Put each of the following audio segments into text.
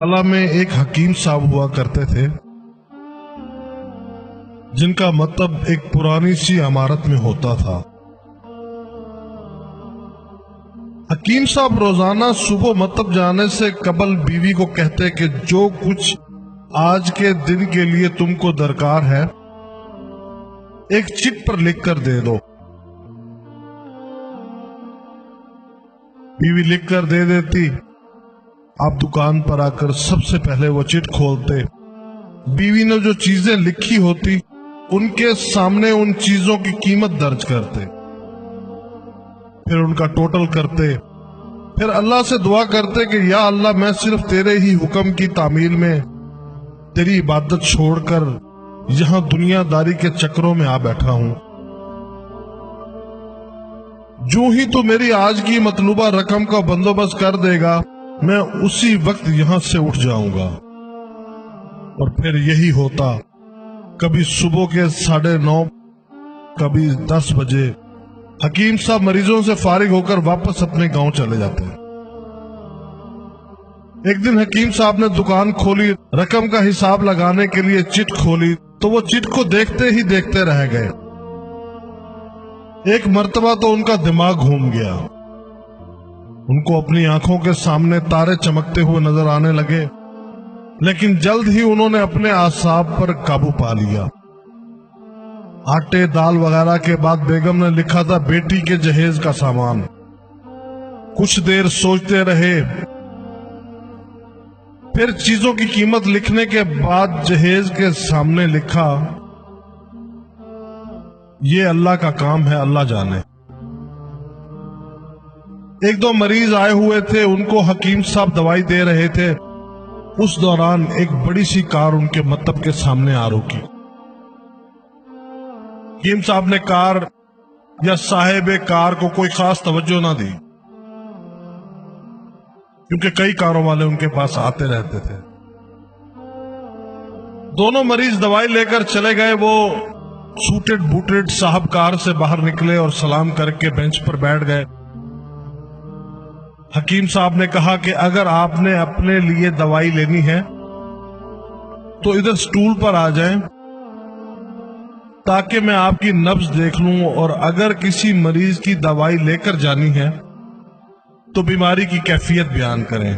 اللہ میں ایک حکیم صاحب ہوا کرتے تھے جن کا مطلب ایک پرانی سی عمارت میں ہوتا تھا۔ حکیم صاحب روزانہ صبح مطلب جانے سے قبل بیوی کو کہتے کہ جو کچھ آج کے دن کے لیے تم کو درکار ہے ایک چٹ پر لکھ کر دے دو۔ بیوی لکھ کر دے دیتی، آپ دکان پر آ کر سب سے پہلے وہ چٹ کھولتے، بیوی نے جو چیزیں لکھی ہوتی ان کے سامنے ان چیزوں کی قیمت درج کرتے، پھر ان کا ٹوٹل کرتے، پھر اللہ سے دعا کرتے کہ یا اللہ میں صرف تیرے ہی حکم کی تعمیل میں تیری عبادت چھوڑ کر یہاں دنیا داری کے چکروں میں آ بیٹھا ہوں، جو ہی تو میری آج کی مطلوبہ رقم کا بندوبست کر دے گا میں اسی وقت یہاں سے اٹھ جاؤں گا۔ اور پھر یہی ہوتا، کبھی صبح کے 9:30 کبھی 10 بجے حکیم صاحب مریضوں سے فارغ ہو کر واپس اپنے گاؤں چلے جاتے۔ ایک دن حکیم صاحب نے دکان کھولی، رقم کا حساب لگانے کے لیے چٹ کھولی تو وہ چٹ کو دیکھتے ہی دیکھتے رہ گئے۔ ایک مرتبہ تو ان کا دماغ گھوم گیا، ان کو اپنی آنکھوں کے سامنے تارے چمکتے ہوئے نظر آنے لگے، لیکن جلد ہی انہوں نے اپنے اعصاب پر قابو پا لیا۔ آٹے دال وغیرہ کے بعد بیگم نے لکھا تھا بیٹی کے جہیز کا سامان۔ کچھ دیر سوچتے رہے، پھر چیزوں کی قیمت لکھنے کے بعد جہیز کے سامنے لکھا یہ اللہ کا کام ہے، اللہ جانے۔ ایک دو مریض آئے ہوئے تھے، ان کو حکیم صاحب دوائی دے رہے تھے، اس دوران ایک بڑی سی کار ان کے مکتب کے سامنے آ رکی۔ حکیم صاحب نے کار یا صاحب کار کو کوئی خاص توجہ نہ دی، کیونکہ کئی کاروں والے ان کے پاس آتے رہتے تھے۔ دونوں مریض دوائی لے کر چلے گئے، وہ سوٹڈ بوٹڈ صاحب کار سے باہر نکلے اور سلام کر کے بینچ پر بیٹھ گئے۔ حکیم صاحب نے کہا کہ اگر آپ نے اپنے لیے دوائی لینی ہے تو ادھر سٹول پر آ جائیں تاکہ میں آپ کی نبض دیکھ لوں، اور اگر کسی مریض کی دوائی لے کر جانی ہے تو بیماری کی کیفیت بیان کریں۔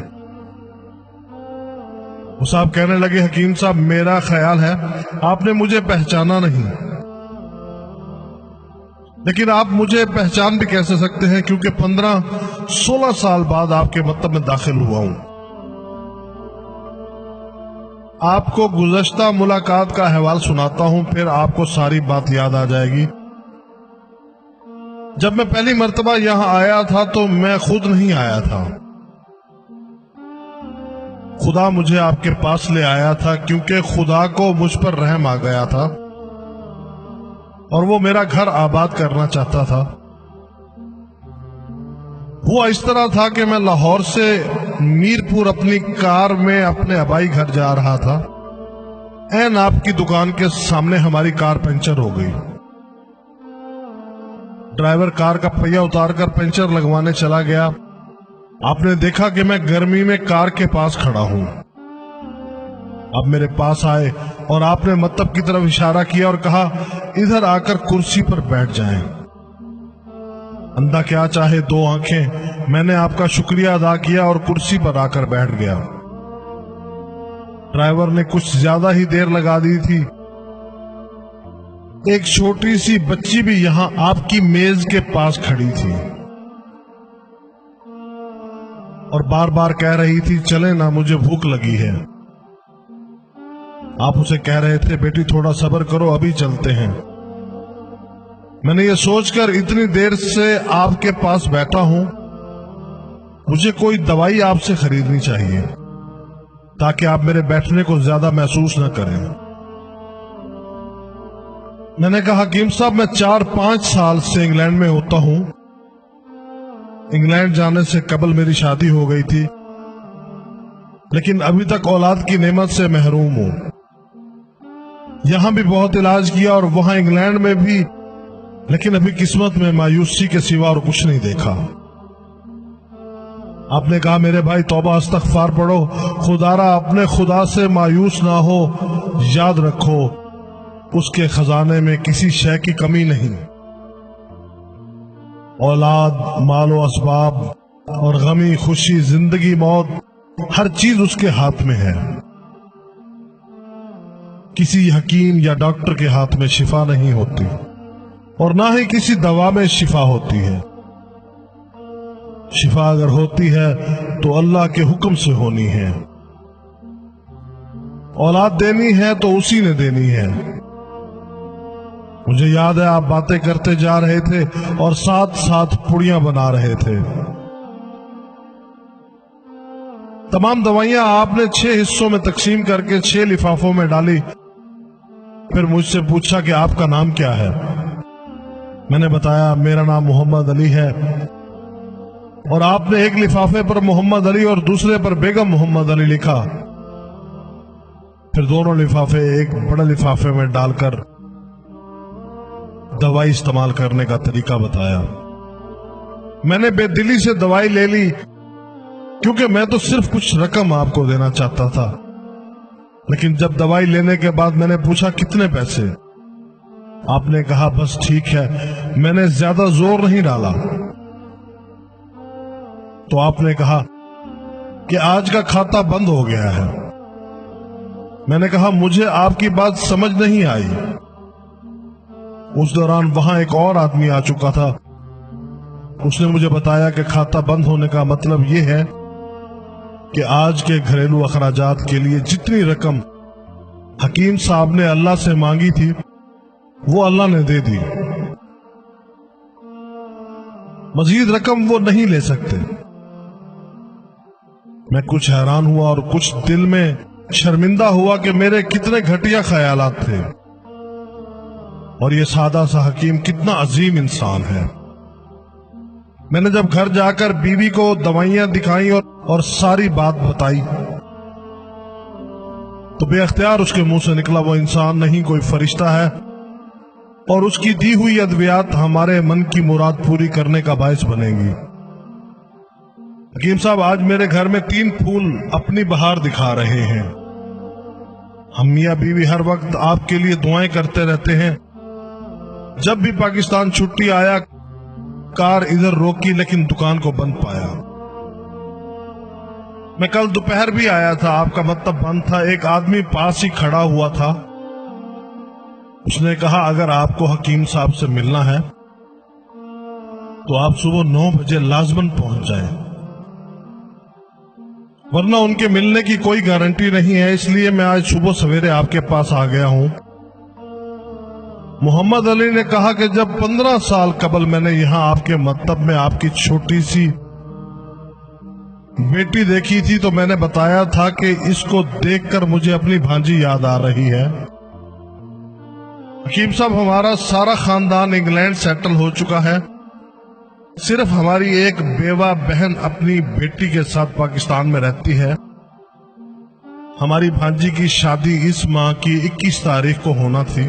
وہ صاحب کہنے لگے حکیم صاحب میرا خیال ہے آپ نے مجھے پہچانا نہیں، لیکن آپ مجھے پہچان بھی کیسے سکتے ہیں کیونکہ 15-16 سال بعد آپ کے مکتب میں داخل ہوا ہوں۔ آپ کو گزشتہ ملاقات کا احوال سناتا ہوں، پھر آپ کو ساری بات یاد آ جائے گی۔ جب میں پہلی مرتبہ یہاں آیا تھا تو میں خود نہیں آیا تھا، خدا مجھے آپ کے پاس لے آیا تھا، کیونکہ خدا کو مجھ پر رحم آ گیا تھا اور وہ میرا گھر آباد کرنا چاہتا تھا۔ ہوا اس طرح تھا کہ میں لاہور سے میرپور اپنی کار میں اپنے آبائی گھر جا رہا تھا، عین آپ کی دکان کے سامنے ہماری کار پنچر ہو گئی۔ ڈرائیور کار کا پہیا اتار کر پنچر لگوانے چلا گیا۔ آپ نے دیکھا کہ میں گرمی میں کار کے پاس کھڑا ہوں۔ آپ میرے پاس آئے اور آپ نے مکتب کی طرف اشارہ کیا اور کہا ادھر آ کر کرسی پر بیٹھ جائیں۔ اندھا کیا چاہے 2 آنکھیں، میں نے آپ کا شکریہ ادا کیا اور کرسی پر آ کر بیٹھ گیا۔ ڈرائیور نے کچھ زیادہ ہی دیر لگا دی تھی۔ ایک چھوٹی سی بچی بھی یہاں آپ کی میز کے پاس کھڑی تھی اور بار بار کہہ رہی تھی چلے نا مجھے بھوک لگی ہے۔ آپ اسے کہہ رہے تھے بیٹی تھوڑا صبر کرو ابھی چلتے ہیں۔ میں نے یہ سوچ کر اتنی دیر سے آپ کے پاس بیٹھا ہوں، مجھے کوئی دوائی آپ سے خریدنی چاہیے تاکہ آپ میرے بیٹھنے کو زیادہ محسوس نہ کریں۔ میں نے کہا حکیم صاحب میں 4-5 سال سے انگلینڈ میں ہوتا ہوں، انگلینڈ جانے سے قبل میری شادی ہو گئی تھی، لیکن ابھی تک اولاد کی نعمت سے محروم ہوں۔ یہاں بھی بہت علاج کیا اور وہاں انگلینڈ میں بھی، لیکن ابھی قسمت میں مایوسی کے سوا اور کچھ نہیں دیکھا۔ آپ نے کہا میرے بھائی توبہ استغفار پڑھو، خدارا اپنے خدا سے مایوس نہ ہو، یاد رکھو اس کے خزانے میں کسی شے کی کمی نہیں۔ اولاد، مال و اسباب اور غمی خوشی، زندگی موت، ہر چیز اس کے ہاتھ میں ہے۔ کسی حکیم یا ڈاکٹر کے ہاتھ میں شفا نہیں ہوتی، اور نہ ہی کسی دوا میں شفا ہوتی ہے۔ شفا اگر ہوتی ہے تو اللہ کے حکم سے ہونی ہے۔ اولاد دینی ہے تو اسی نے دینی ہے۔ مجھے یاد ہے آپ باتیں کرتے جا رہے تھے اور ساتھ ساتھ پڑیاں بنا رہے تھے۔ تمام دوائیاں آپ نے 6 حصوں میں تقسیم کر کے 6 لفافوں میں ڈالی۔ پھر مجھ سے پوچھا کہ آپ کا نام کیا ہے؟ میں نے بتایا میرا نام محمد علی ہے، اور آپ نے ایک لفافے پر محمد علی اور دوسرے پر بیگم محمد علی لکھا۔ پھر دونوں لفافے ایک بڑے لفافے میں ڈال کر دوائی استعمال کرنے کا طریقہ بتایا۔ میں نے بے دلی سے دوائی لے لی، کیونکہ میں تو صرف کچھ رقم آپ کو دینا چاہتا تھا، لیکن جب دوائی لینے کے بعد میں نے پوچھا کتنے پیسے؟ آپ نے کہا بس ٹھیک ہے، میں نے زیادہ زور نہیں ڈالا۔ تو آپ نے کہا کہ آج کا کھاتا بند ہو گیا ہے۔ میں نے کہا مجھے آپ کی بات سمجھ نہیں آئی۔ اس دوران وہاں ایک اور آدمی آ چکا تھا۔ اس نے مجھے بتایا کہ کھاتا بند ہونے کا مطلب یہ ہے کہ آج کے گھریلو اخراجات کے لیے جتنی رقم حکیم صاحب نے اللہ سے مانگی تھی وہ اللہ نے دے دی، مزید رقم وہ نہیں لے سکتے۔ میں کچھ حیران ہوا اور کچھ دل میں شرمندہ ہوا کہ میرے کتنے گھٹیا خیالات تھے، اور یہ سادہ سا حکیم کتنا عظیم انسان ہے۔ میں نے جب گھر جا کر بیوی کو دوائیاں دکھائیں اور ساری بات بتائی تو بے اختیار اس کے منہ سے نکلا وہ انسان نہیں کوئی فرشتہ ہے، اور اس کی دی ہوئی ادویات ہمارے من کی مراد پوری کرنے کا باعث بنے گی۔ حکیم صاحب آج میرے گھر میں 3 پھول اپنی بہار دکھا رہے ہیں۔ ہم میاں بیوی ہر وقت آپ کے لیے دعائیں کرتے رہتے ہیں۔ جب بھی پاکستان چھٹی آیا کار ادھر روکی لیکن دکان کو بند پایا۔ میں کل دوپہر بھی آیا تھا، آپ کا مطلب بند تھا۔ ایک آدمی پاس ہی کھڑا ہوا تھا، اس نے کہا اگر آپ کو حکیم صاحب سے ملنا ہے تو آپ صبح 9 بجے لازماً پہنچ جائیں، ورنہ ان کے ملنے کی کوئی گارنٹی نہیں ہے، اس لیے میں آج صبح سویرے آپ کے پاس آ گیا ہوں۔ محمد علی نے کہا کہ جب 15 سال قبل میں نے یہاں آپ کے مکتب میں آپ کی چھوٹی سی بیٹی دیکھی تھی تو میں نے بتایا تھا کہ اس کو دیکھ کر مجھے اپنی بھانجی یاد آ رہی ہے۔ حکیم صاحب ہمارا سارا خاندان انگلینڈ سیٹل ہو چکا ہے، صرف ہماری ایک بیوہ بہن اپنی بیٹی کے ساتھ پاکستان میں رہتی ہے۔ ہماری بھانجی کی شادی اس ماہ کی 21 تاریخ کو ہونا تھی۔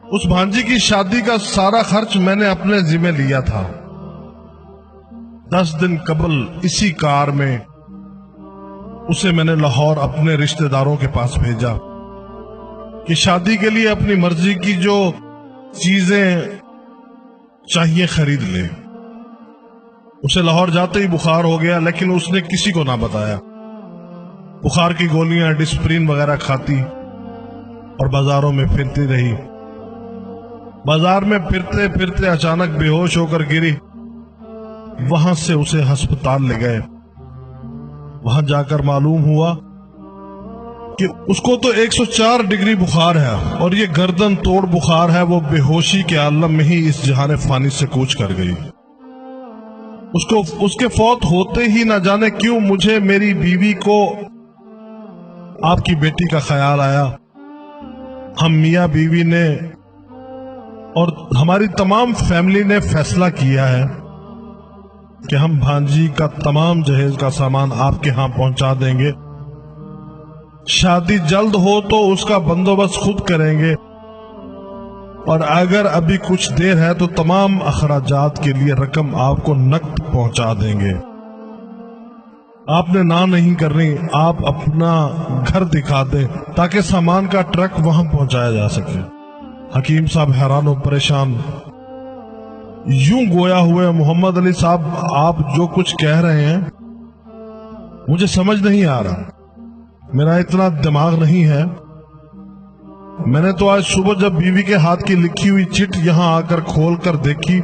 اس بھانجی کی شادی کا سارا خرچ میں نے اپنے ذمہ لیا تھا۔ 10 دن قبل اسی کار میں اسے میں نے لاہور اپنے رشتہ داروں کے پاس بھیجا کہ شادی کے لیے اپنی مرضی کی جو چیزیں چاہیے خرید لے۔ اسے لاہور جاتے ہی بخار ہو گیا، لیکن اس نے کسی کو نہ بتایا۔ بخار کی گولیاں ڈسپرین وغیرہ کھاتی اور بازاروں میں پھرتی رہی۔ بازار میں پھرتے پھرتے اچانک بے ہوش ہو کر گری۔ وہاں سے اسے ہسپتال لے گئے۔ وہاں جا کر معلوم ہوا کہ اس کو تو 104 ڈگری بخار ہے، اور یہ گردن توڑ بخار ہے۔ وہ بے ہوشی کے عالم میں ہی اس جہان فانی سے کوچ کر گئی۔ اس کے فوت ہوتے ہی نہ جانے کیوں مجھے میری بیوی کو آپ کی بیٹی کا خیال آیا۔ ہم میاں بیوی نے اور ہماری تمام فیملی نے فیصلہ کیا ہے کہ ہم بھانجی کا تمام جہیز کا سامان آپ کے ہاں پہنچا دیں گے۔ شادی جلد ہو تو اس کا بندوبست خود کریں گے، اور اگر ابھی کچھ دیر ہے تو تمام اخراجات کے لیے رقم آپ کو نقد پہنچا دیں گے۔ آپ نے نہ نہیں کرنی، آپ اپنا گھر دکھا دیں تاکہ سامان کا ٹرک وہاں پہنچایا جا سکے۔ حکیم صاحب حیران و پریشان، یوں گویا ہوئے محمد علی صاحب آپ جو کچھ کہہ رہے ہیں مجھے سمجھ نہیں آ رہا، میرا اتنا دماغ نہیں ہے۔ میں نے تو آج صبح جب بیوی کے ہاتھ کی لکھی ہوئی چٹ یہاں آ کر کھول کر دیکھی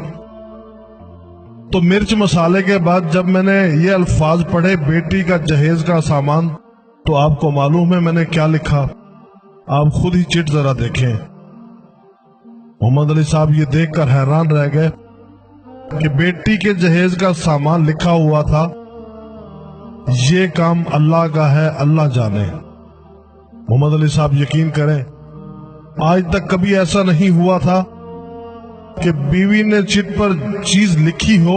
تو مرچ مسالے کے بعد جب میں نے یہ الفاظ پڑھے بیٹی کا جہیز کا سامان، تو آپ کو معلوم ہے میں نے کیا لکھا؟ آپ خود ہی چٹ ذرا دیکھیں۔ محمد علی صاحب یہ دیکھ کر حیران رہ گئے کہ بیٹی کے جہیز کا سامان لکھا ہوا تھا، یہ کام اللہ کا ہے، اللہ جانے۔ محمد علی صاحب یقین کریں، آج تک کبھی ایسا نہیں ہوا تھا کہ بیوی نے چٹ پر چیز لکھی ہو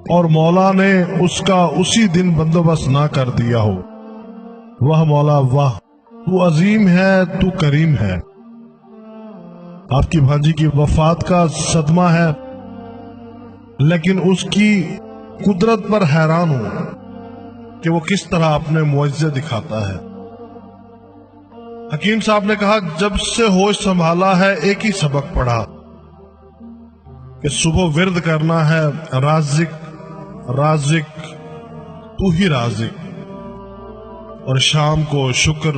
اور مولا نے اس کا اسی دن بندوبست نہ کر دیا ہو۔ واہ مولا واہ، تو عظیم ہے، تو کریم ہے۔ آپ کی بھانجی کی وفات کا صدمہ ہے، لیکن اس کی قدرت پر حیران ہوں کہ وہ کس طرح اپنے معجزے دکھاتا ہے۔ حکیم صاحب نے کہا، جب سے ہوش سنبھالا ہے ایک ہی سبق پڑھا کہ صبح ورد کرنا ہے رازق رازق تو ہی رازق، اور شام کو شکر